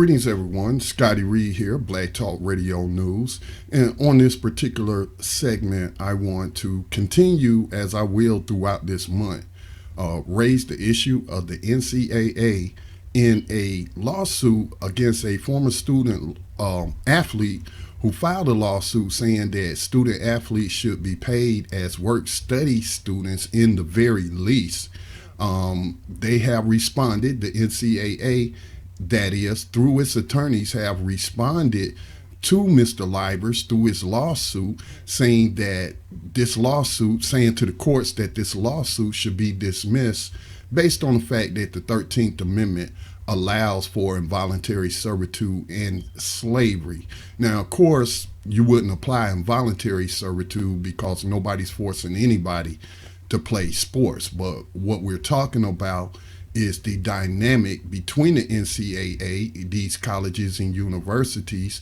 Greetings, everyone. Scotty Reed here, Black Talk Radio News. And on this particular segment, I want to continue, as I will throughout this month, raise the issue of the NCAA in a lawsuit against a former student athlete who filed a lawsuit saying that student athletes should be paid as work study students in the very least. They have responded, the NCAA, that is, through its attorneys, have responded to Mr. Libers through his lawsuit, saying to the courts that this lawsuit should be dismissed based on the fact that the 13th Amendment allows for involuntary servitude and slavery. Now, of course, you wouldn't apply involuntary servitude because nobody's forcing anybody to play sports. But what we're talking about is the dynamic between the NCAA, these colleges and universities,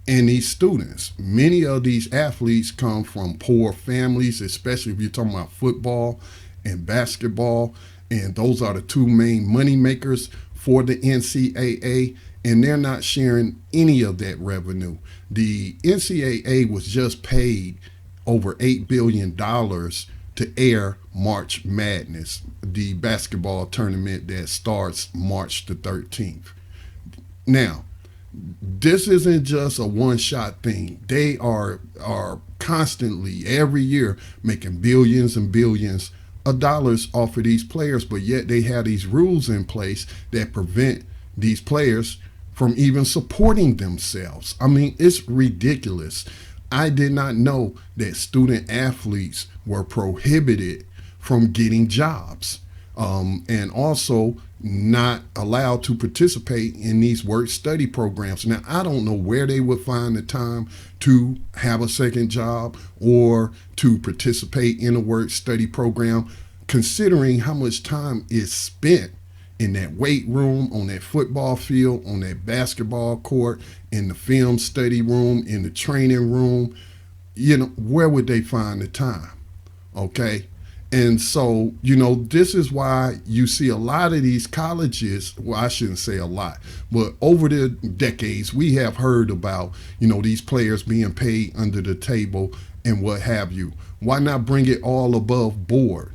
and these students. Many of these athletes come from poor families, especially if you're talking about football and basketball, and those are the two main money makers for the NCAA, and they're not sharing any of that revenue. The NCAA was just paid over $8 billion to air March Madness, the basketball tournament that starts March the 13th. Now, this isn't just a one-shot thing. They are constantly, every year, making billions and billions of dollars off of these players, but yet they have these rules in place that prevent these players from even supporting themselves. I mean, it's ridiculous. I did not know that student athletes were prohibited from getting jobs, and also not allowed to participate in these work-study programs. Now, I don't know where they would find the time to have a second job or to participate in a work-study program, considering how much time is spent in that weight room, on that football field, on that basketball court, in the film study room, in the training room. Where would they find the time? Okay. And so, this is why you see a lot of these colleges, well, I shouldn't say a lot, but over the decades, we have heard about, these players being paid under the table and what have you. Why not bring it all above board?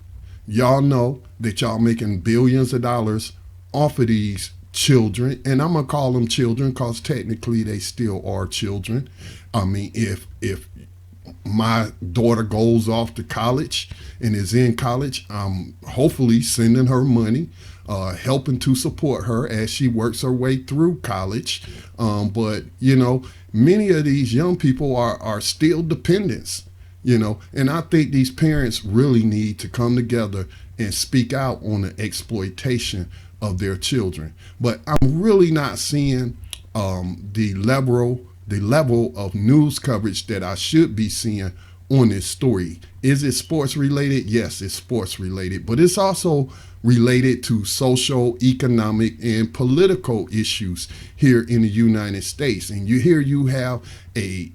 Y'all know that y'all making billions of dollars off of these children, and I'm gonna call them children because technically they still are children. I mean, if my daughter goes off to college and is in college, I'm hopefully sending her money, helping to support her as she works her way through college. But many of these young people are still dependents. And I think these parents really need to come together and speak out on the exploitation of their children. But I'm really not seeing the level of news coverage that I should be seeing on this story. Is it sports related? Yes, it's sports related, but it's also related to social, economic, and political issues here in the United States. And you have a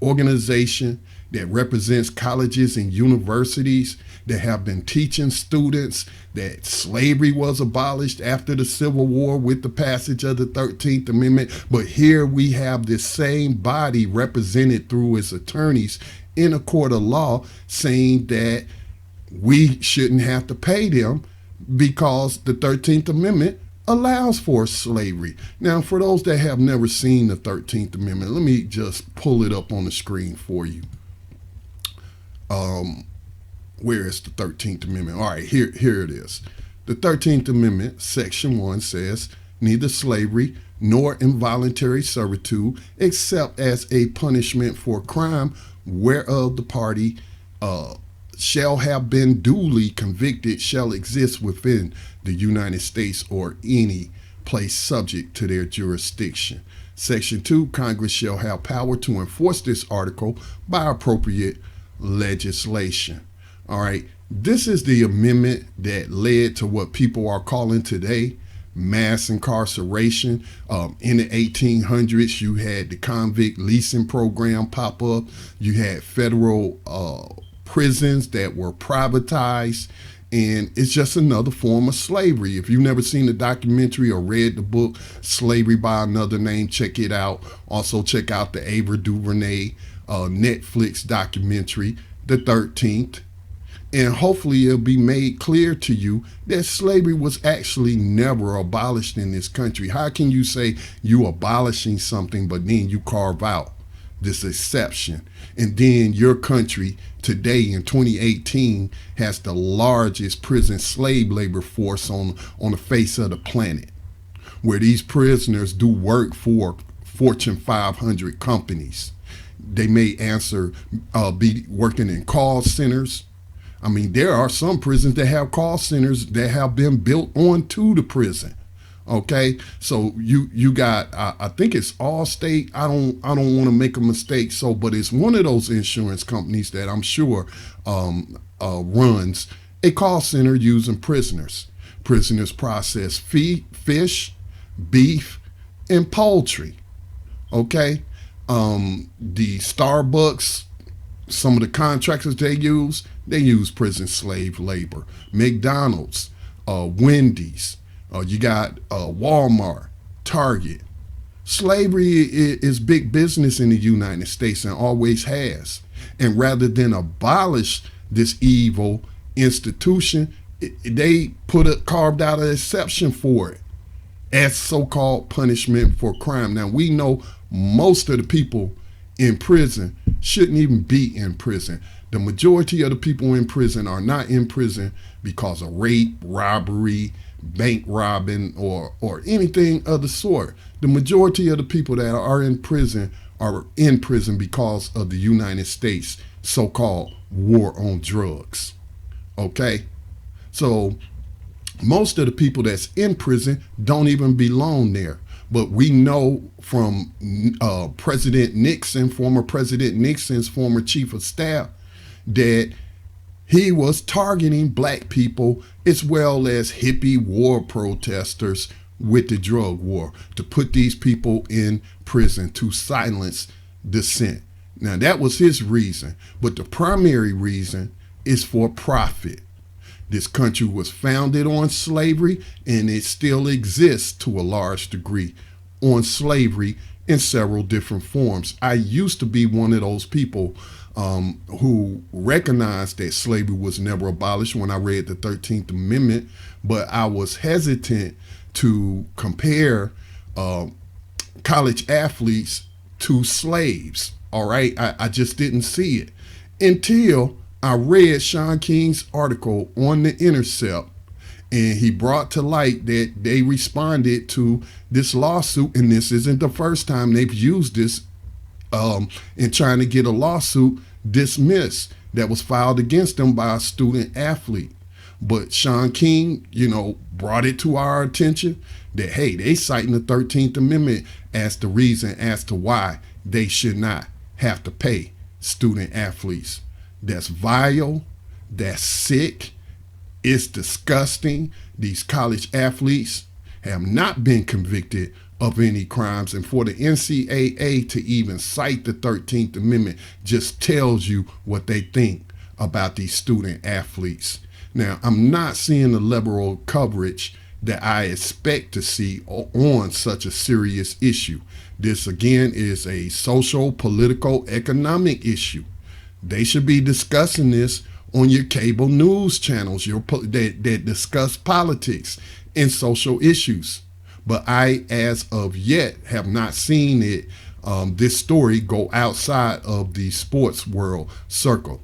organization that represents colleges and universities that have been teaching students that slavery was abolished after the Civil War with the passage of the 13th Amendment. But here we have this same body represented through its attorneys in a court of law saying that we shouldn't have to pay them because the 13th Amendment allows for slavery. Now, for those that have never seen the 13th Amendment, let me just pull it up on the screen for you. Where is the 13th Amendment? All right, here it is. The 13th Amendment, Section 1 says, neither slavery nor involuntary servitude, except as a punishment for crime whereof the party shall have been duly convicted, shall exist within the United States or any place subject to their jurisdiction. Section 2, Congress shall have power to enforce this article by appropriate legislation. All right, this is the amendment that led to what people are calling today mass incarceration. In the 1800s, you had the convict leasing program pop up. You had federal prisons that were privatized. And it's just another form of slavery. If you've never seen the documentary or read the book Slavery by Another Name, check it out. Also check out the Ava DuVernay Netflix documentary, The 13th. And hopefully it'll be made clear to you that slavery was actually never abolished in this country. How can you say you abolishing something, but then you carve out this exception? And then your country today in 2018 has the largest prison slave labor force on the face of the planet, where these prisoners do work for Fortune 500 companies. They may be working in call centers. I mean, there are some prisons that have call centers that have been built onto the prison. Okay, so you got I think it's Allstate. I don't want to make a mistake. So, but it's one of those insurance companies that I'm sure runs a call center using prisoners. Prisoners process fish, beef, and poultry. Okay, the Starbucks, some of the contractors they use prison slave labor. McDonald's, Wendy's. You got Walmart, Target. Slavery is big business in the United States and always has. And rather than abolish this evil institution, they carved out an exception for it as so-called punishment for crime. Now, we know most of the people in prison shouldn't even be in prison. The majority of the people in prison are not in prison because of rape, robbery, bank robbing, or anything of the sort. The majority of the people that are in prison because of the United States so-called war on drugs. Okay? So most of the people that's in prison don't even belong there. But we know from President Nixon, former President Nixon's former chief of staff, that he was targeting black people as well as hippie war protesters with the drug war to put these people in prison to silence dissent. Now, that was his reason, but the primary reason is for profit. This country was founded on slavery, and it still exists to a large degree on slavery in several different forms. I used to be one of those people who recognized that slavery was never abolished when I read the 13th Amendment, but I was hesitant to compare college athletes to slaves. All right, I just didn't see it until I read Sean King's article on The Intercept, and he brought to light that they responded to this lawsuit, and this isn't the first time they've used this in trying to get a lawsuit dismissed that was filed against them by a student athlete. But Sean King, brought it to our attention that, hey, they citing the 13th Amendment as the reason as to why they should not have to pay student athletes. That's vile, that's sick, it's disgusting. These college athletes have not been convicted of any crimes, and for the NCAA to even cite the 13th Amendment just tells you what they think about these student athletes. Now, I'm not seeing the level of coverage that I expect to see on such a serious issue. This, again, is a social, political, economic issue. They should be discussing this on your cable news channels that discuss politics and social issues. But I, as of yet, have not seen it, this story go outside of the sports world circle.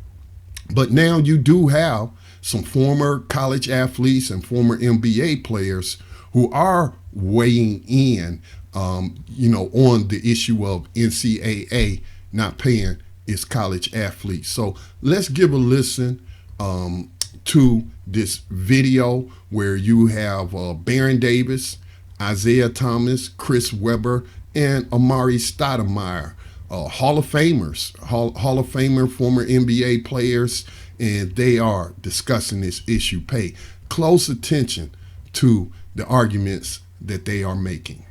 But now you do have some former college athletes and former NBA players who are weighing in, on the issue of NCAA not paying its college athletes. So let's give a listen to this video where you have Baron Davis, Isaiah Thomas, Chris Webber, and Amari Stoudemire, Hall of Famers, Hall of Famer, former NBA players, and they are discussing this issue. Pay close attention to the arguments that they are making.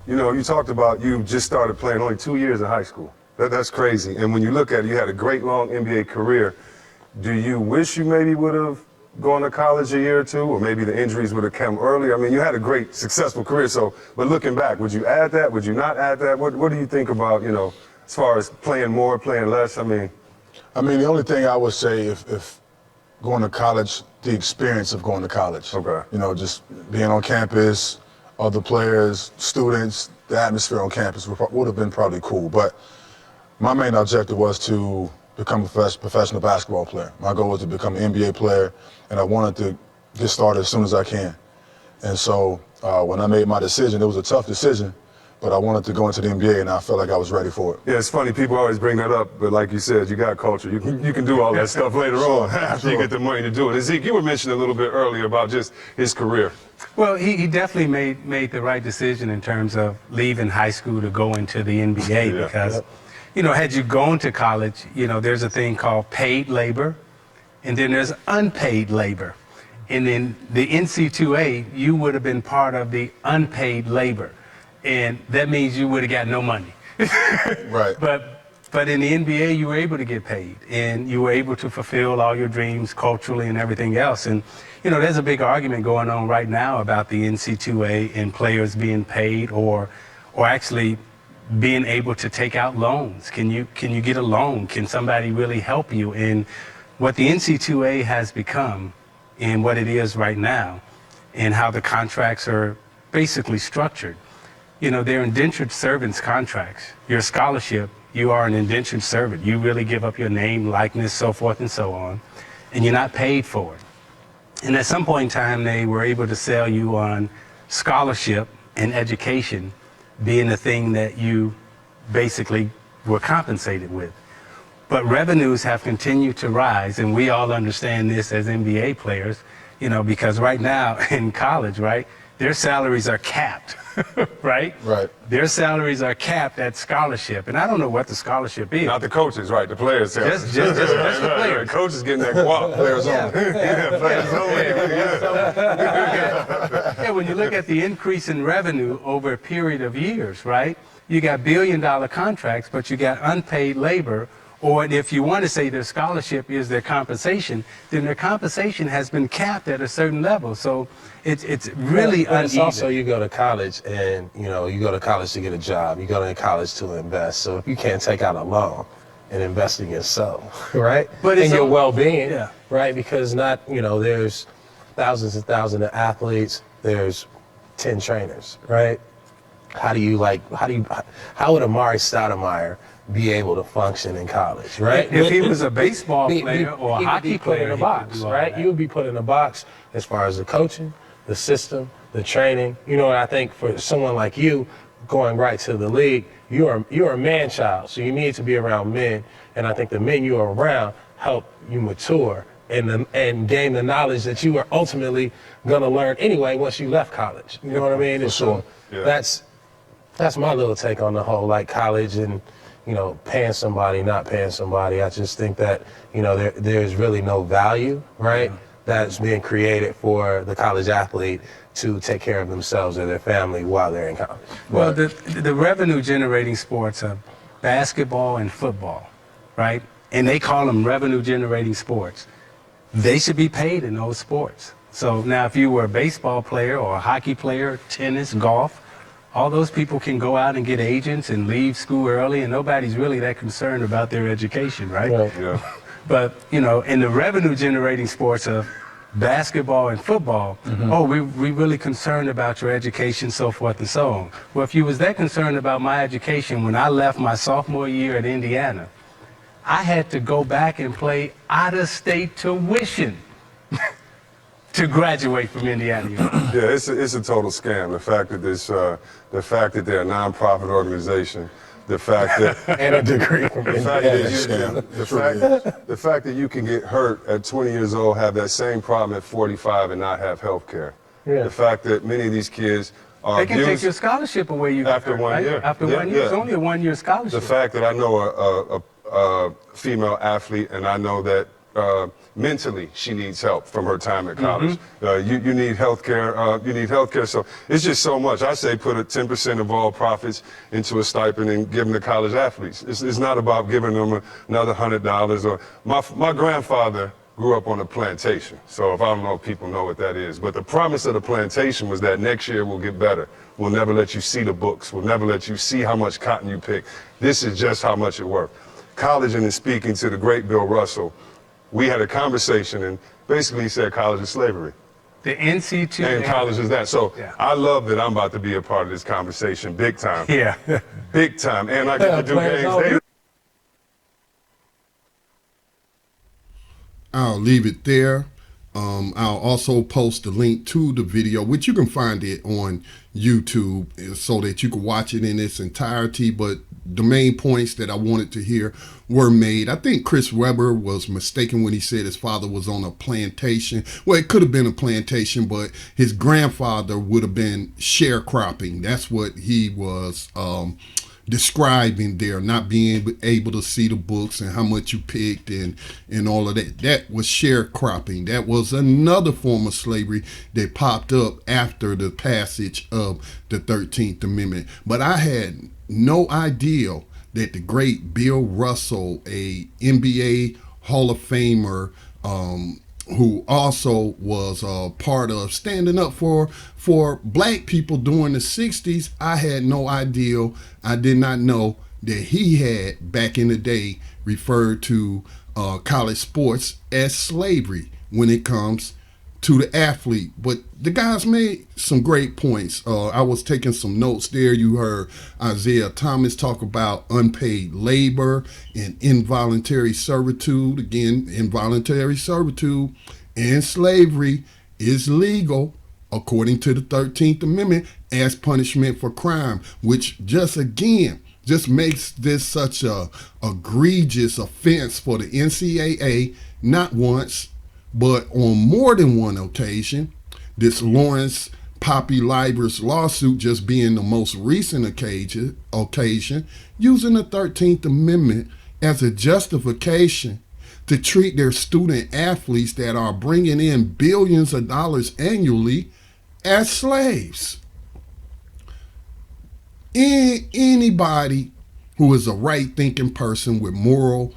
You talked about you just started playing only 2 years in high school. That's crazy. And when you look at it, you had a great long NBA career. Do you wish you maybe would have gone to college a year or two, or maybe the injuries would have come earlier? I mean, you had a great, successful career. So, but looking back, would you add that? Would you not add that? What do you think about, you know, as far as playing more, playing less? I mean, the only thing I would say, if going to college, the experience of going to college. Okay. You know, just being on campus, other players, students, the atmosphere on campus would have been probably cool. But my main objective was to become a professional basketball player. My goal was to become an NBA player, and I wanted to get started as soon as I can. And so when I made my decision, it was a tough decision, but I wanted to go into the NBA, and I felt like I was ready for it. yeah, it's funny, people always bring that up, but like you said, you got culture. You can do all that stuff later on after you get the money to do it. And Zeke, you were mentioning a little bit earlier about just his career. Well, he definitely made the right decision in terms of leaving high school to go into the NBA because, you know, had you gone to college, you know, there's a thing called paid labor, and then there's unpaid labor. And in the NCAA, you would have been part of the unpaid labor. And that means you would have got no money. Right. But in the NBA, you were able to get paid, and you were able to fulfill all your dreams culturally and everything else. And, you know, there's a big argument going on right now about the NCAA and players being paid or actually being able to take out loans. Can you get a loan? Can somebody really help you? And what the NCAA has become and what it is right now and how the contracts are basically structured. You know, they're indentured servants contracts. Your scholarship, you are an indentured servant. You really give up your name, likeness, so forth and so on, and you're not paid for it. And at some point in time, they were able to sell you on scholarship and education being the thing that you basically were compensated with. But revenues have continued to rise, and we all understand this as NBA players, you know, because right now in college, right, their salaries are capped. Right? Right. Their salaries are capped at scholarship, and I don't know what the scholarship is. Not the coaches, right? The players. Just the players. The coaches getting that guap. Players only. Players only. Yeah, when you look at the increase in revenue over a period of years, right? You got billion-dollar contracts, but you got unpaid labor. Or if you want to say their scholarship is their compensation, then their compensation has been capped at a certain level. So it's really uneven. It's also you go to college and, you know, you go to college to get a job. You go to college to invest. So if you can't take out a loan and invest in yourself, right? But in your well-being, yeah. right? Because not, you know, there's thousands and thousands of athletes. There's 10 trainers, right? How would Amari Stoudemire be able to function in college, right? If he was a baseball player or a hockey player, in a box, right? You would be put in a box as far as the coaching, the system, the training. You know, and I think for someone like you, going right to the league, you're a man child, so you need to be around men. And I think the men you are around help you mature and gain the knowledge that you are ultimately going to learn anyway once you left college. You know what I mean? And so that's my little take on the whole, like, college and, you know, paying somebody, not paying somebody. I just think that, you know, there's really no value, right, that's being created for the college athlete to take care of themselves or their family while they're in college. Well, the revenue generating sports are basketball and football, right? And they call them revenue generating sports. They should be paid in those sports. So now if you were a baseball player or a hockey player, tennis, golf, all those people can go out and get agents and leave school early, and nobody's really that concerned about their education, right? Yeah. But, you know, in the revenue-generating sports of basketball and football, we really concerned about your education, so forth and so on. Well, if you was that concerned about my education, when I left my sophomore year at Indiana, I had to go back and play out-of-state tuition to graduate from Indiana. Yeah, it's a total scam. The fact that they're a nonprofit organization, the fact that And a degree from the fact that you can get hurt at 20 years old, have that same problem at 45 and not have health care. Yeah. The fact that many of these kids are They can abused take your scholarship away. You after got hurt, 1 right? year. After Yeah, 1 year, it's yeah. only a 1 year scholarship. The fact that I know a female athlete, and I know that mentally she needs help from her time at college. You need healthcare. You need healthcare. So it's just so much. I say put a 10% of all profits into a stipend and give them to college athletes. It's not about giving them another $100. Or my grandfather grew up on a plantation. So if I don't know if people know what that is. But the promise of the plantation was that next year we'll get better. We'll never let you see the books. We'll never let you see how much cotton you pick. This is just how much it worked. College, and in speaking to the great Bill Russell, we had a conversation, and basically he said college is slavery. The NC2A. And college is that. So yeah. I love that I'm about to be a part of this conversation big time. Yeah. Big time. And I get to do games. I'll leave it there. I'll also post a link to the video, which you can find it on YouTube so that you can watch it in its entirety. But the main points that I wanted to hear were made. I think Chris Webber was mistaken when he said his father was on a plantation. Well, it could have been a plantation, but his grandfather would have been sharecropping. That's what he was describing there, not being able to see the books and how much you picked and all of that. That was sharecropping. That was another form of slavery that popped up after the passage of the 13th Amendment. But I had no idea that the great Bill Russell, a NBA Hall of Famer, who also was a part of standing up for black people during the 60s. I had no idea. I did not know that he had, back in the day, referred to college sports as slavery when it comes to the athlete. But the guys made some great points. I was taking some notes there. You heard Isaiah Thomas talk about unpaid labor and involuntary servitude. Again, involuntary servitude and slavery is legal according to the 13th Amendment as punishment for crime, which just makes this such a egregious offense for the NCAA, not once, but on more than one occasion. This Lawrence Poppy Libers lawsuit just being the most recent occasion, using the 13th Amendment as a justification to treat their student athletes that are bringing in billions of dollars annually as slaves. Anybody who is a right-thinking person with moral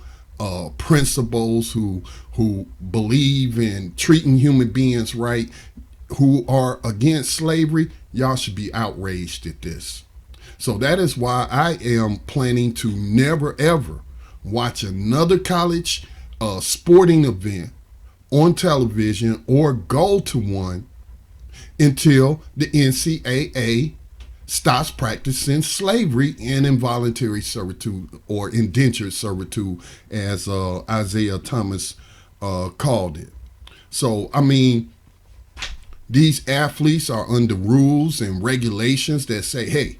principles, who believe in treating human beings right, who are against slavery, y'all should be outraged at this. So that is why I am planning to never ever watch another college sporting event on television or go to one until the NCAA stops practicing slavery and involuntary servitude, or indentured servitude, as Isaiah Thomas called it. So, I mean, these athletes are under rules and regulations that say, hey,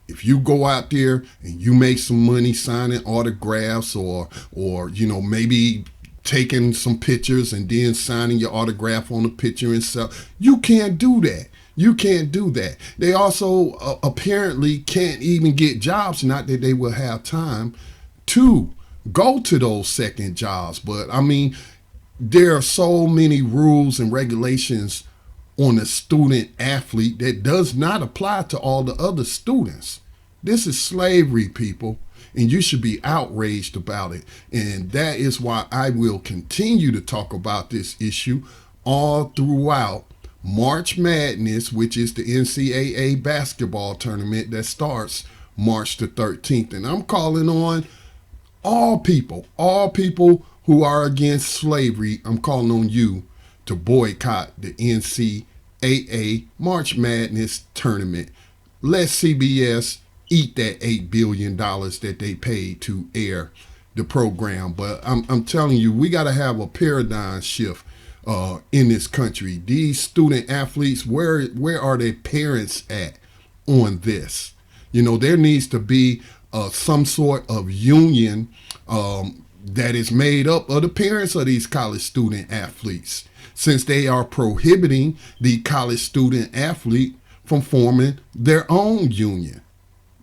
if you go out there and you make some money signing autographs or maybe taking some pictures and then signing your autograph on the picture and stuff, you can't do that. You can't do that. They also apparently can't even get jobs, not that they will have time to go to those second jobs. But I mean, there are so many rules and regulations on a student athlete that does not apply to all the other students. This is slavery, people, and you should be outraged about it. And that is why I will continue to talk about this issue all throughout March Madness, which is the NCAA basketball tournament that starts March the 13th. And I'm calling on all people who are against slavery. I'm calling on you to boycott the NCAA March Madness tournament. Let CBS eat that $8 billion that they paid to air the program. But I'm telling you, we got to have a paradigm shift in this country. These student athletes, where are their parents at on this? You know, there needs to be some sort of union that is made up of the parents of these college student athletes, since they are prohibiting the college student athlete from forming their own union.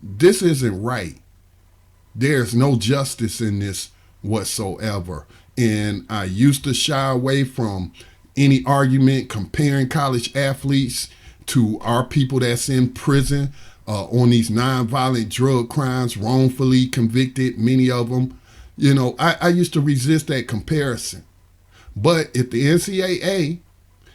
This isn't right. There's no justice in this whatsoever. and I used to shy away from any argument comparing college athletes to our people that's in prison on these nonviolent drug crimes, wrongfully convicted, many of them. You know, I used to resist that comparison. But if the NCAA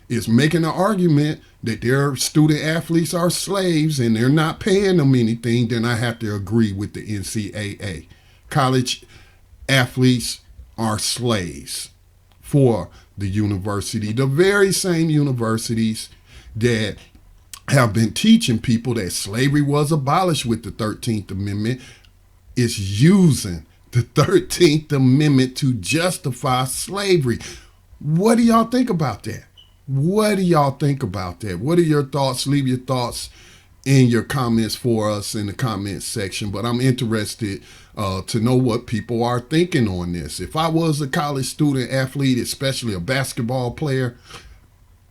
is making an argument that their student athletes are slaves and they're not paying them anything, then I have to agree with the NCAA. College athletes are slaves for the university, the very same universities that have been teaching people that slavery was abolished with the 13th Amendment is using the 13th Amendment to justify slavery. What do y'all think about that? What do y'all think about that? What are your thoughts? Leave your thoughts in your comments for us in the comments section. But I'm interested to know what people are thinking on this. If I was a college student athlete, especially a basketball player,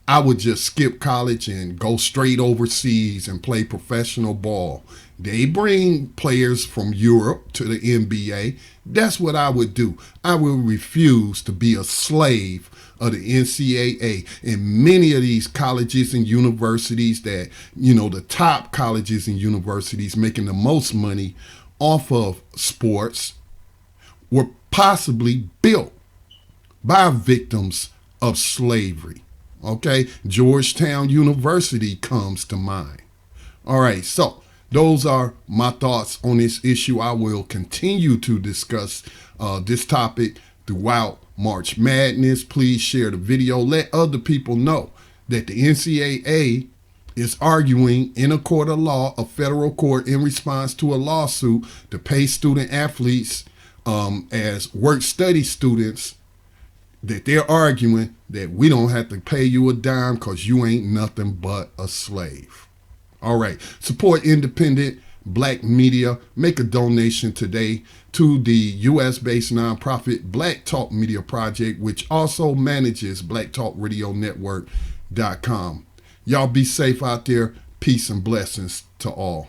I would just skip college and go straight overseas and play professional ball. They bring players from Europe to the NBA. That's what I would do. I would refuse to be a slave of the NCAA. And many of these colleges and universities that, you know, the top colleges and universities making the most money off of sports were possibly built by victims of slavery. Okay, Georgetown University comes to mind. All right, so those are my thoughts on this issue. I will continue to discuss this topic throughout March Madness. Please share the video. Let other people know that the NCAA is arguing in a court of law, a federal court, in response to a lawsuit to pay student athletes as work-study students, that they're arguing that we don't have to pay you a dime because you ain't nothing but a slave. All right, support independent black media. Make a donation today to the U.S.-based nonprofit Black Talk Media Project, which also manages blacktalkradionetwork.com. Y'all be safe out there. Peace and blessings to all.